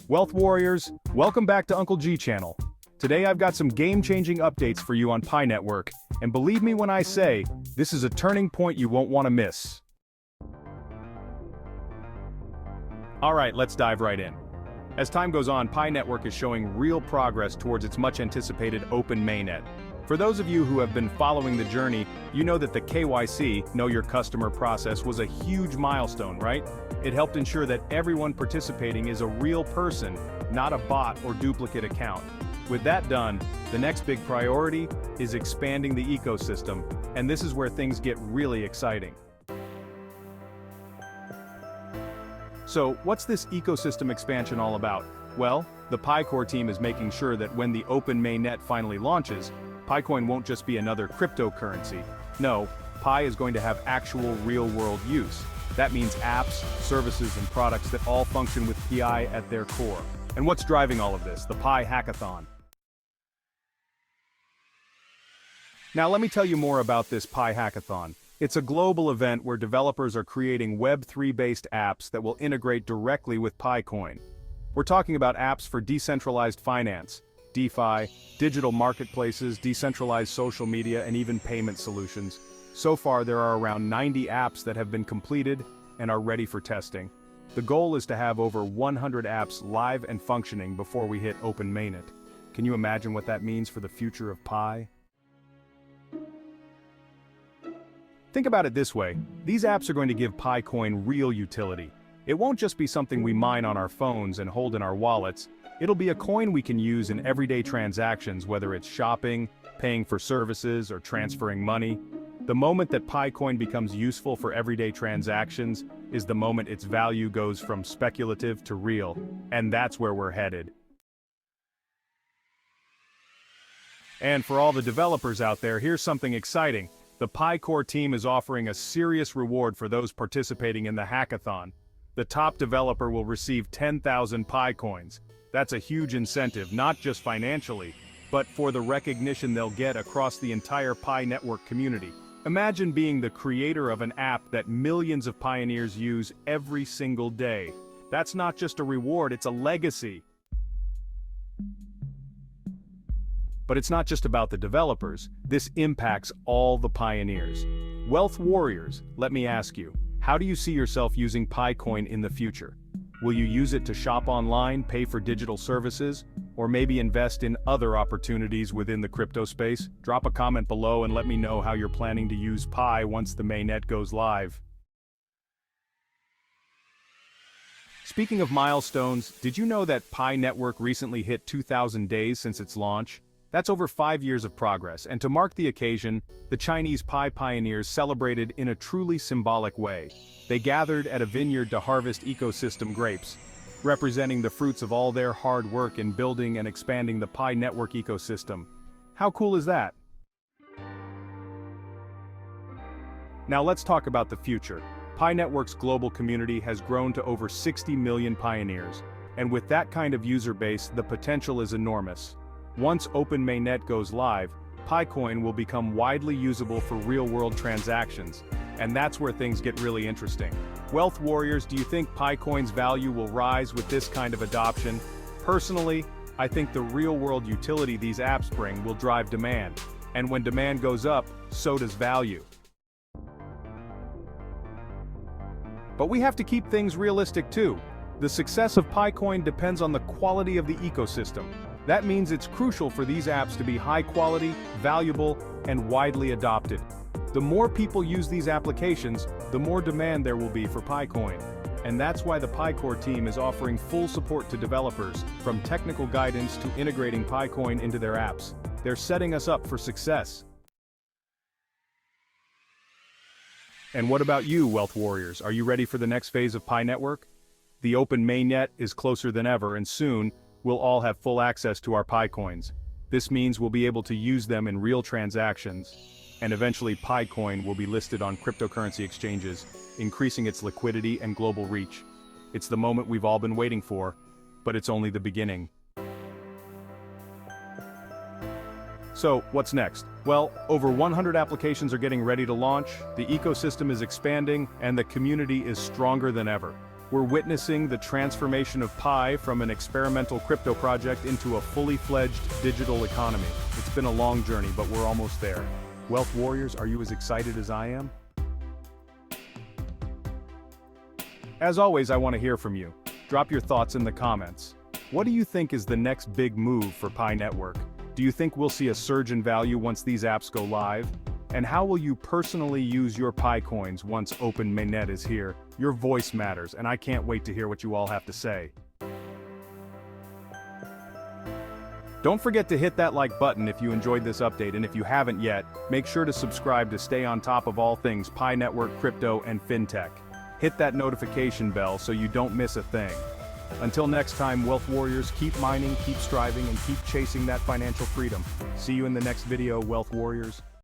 Wealth Warriors, welcome back to Uncle G Channel. Today I've got some game-changing updates for you on Pi Network, and believe me when I say, this is a turning point you won't want to miss. Alright, let's dive right in. As time goes on, Pi Network is showing real progress towards its much-anticipated open mainnet. For those of you who have been following the journey, you know that the KYC, Know Your Customer process, was a huge milestone, right? It helped ensure that everyone participating is a real person, not a bot or duplicate account. With that done, the next big priority is expanding the ecosystem, and this is where things get really exciting. So, what's this ecosystem expansion all about? Well, the PiCore team is making sure that when the open mainnet finally launches, PiCoin won't just be another cryptocurrency. No, Pi is going to have actual real-world use. That means apps, services, and products that all function with Pi at their core. And what's driving all of this? The Pi Hackathon. Now let me tell you more about this Pi Hackathon. It's a global event where developers are creating Web3-based apps that will integrate directly with PiCoin. We're talking about apps for decentralized finance, DeFi, digital marketplaces, decentralized social media, and even payment solutions. So far, there are around 90 apps that have been completed and are ready for testing. The goal is to have over 100 apps live and functioning before we hit open mainnet. Can you imagine what that means for the future of Pi? Think about it this way, these apps are going to give PiCoin real utility. It won't just be something we mine on our phones and hold in our wallets. It'll be a coin we can use in everyday transactions, whether it's shopping, paying for services, or transferring money. The moment that PiCoin becomes useful for everyday transactions is the moment its value goes from speculative to real, and that's where we're headed. And for all the developers out there, here's something exciting. The PiCore team is offering a serious reward for those participating in the hackathon. The top developer will receive 10,000 PiCoins. That's a huge incentive, not just financially, but for the recognition they'll get across the entire Pi Network community. Imagine being the creator of an app that millions of pioneers use every single day. That's not just a reward, it's a legacy. But it's not just about the developers, this impacts all the pioneers. Wealth Warriors, let me ask you, how do you see yourself using PiCoin in the future? Will you use it to shop online, pay for digital services, or maybe invest in other opportunities within the crypto space? Drop a comment below and let me know how you're planning to use Pi once the mainnet goes live. Speaking of milestones, did you know that Pi Network recently hit 2,000 days since its launch? That's over 5 years of progress, and to mark the occasion, the Chinese Pi pioneers celebrated in a truly symbolic way. They gathered at a vineyard to harvest ecosystem grapes, representing the fruits of all their hard work in building and expanding the Pi Network ecosystem. How cool is that? Now let's talk about the future. Pi Network's global community has grown to over 60 million pioneers, and with that kind of user base, the potential is enormous. Once Open Mainnet goes live, PiCoin will become widely usable for real-world transactions, and that's where things get really interesting. Wealth Warriors, do you think PiCoin's value will rise with this kind of adoption? Personally, I think the real-world utility these apps bring will drive demand, and when demand goes up, so does value. But we have to keep things realistic too. The success of PiCoin depends on the quality of the ecosystem. That means it's crucial for these apps to be high quality, valuable, and widely adopted. The more people use these applications, the more demand there will be for PiCoin. And that's why the PiCore team is offering full support to developers, from technical guidance to integrating PiCoin into their apps. They're setting us up for success. And what about you, Wealth Warriors? Are you ready for the next phase of Pi Network? The open mainnet is closer than ever, and soon, we'll all have full access to our PiCoins. This means we'll be able to use them in real transactions, and eventually PiCoin will be listed on cryptocurrency exchanges, increasing its liquidity and global reach. It's the moment we've all been waiting for, but it's only the beginning. So, what's next? Well, over 100 applications are getting ready to launch, the ecosystem is expanding, and the community is stronger than ever. We're witnessing the transformation of Pi from an experimental crypto project into a fully fledged digital economy. It's been a long journey, but we're almost there. Wealth Warriors, are you as excited as I am? As always, I want to hear from you. Drop your thoughts in the comments. What do you think is the next big move for Pi Network? Do you think we'll see a surge in value once these apps go live? And how will you personally use your Pi coins once Open Mainnet is here? Your voice matters, and I can't wait to hear what you all have to say. Don't forget to hit that like button if you enjoyed this update, and if you haven't yet, make sure to subscribe to stay on top of all things Pi Network, crypto, and fintech. Hit that notification bell so you don't miss a thing. Until next time, Wealth Warriors, keep mining, keep striving, and keep chasing that financial freedom. See you in the next video, Wealth Warriors.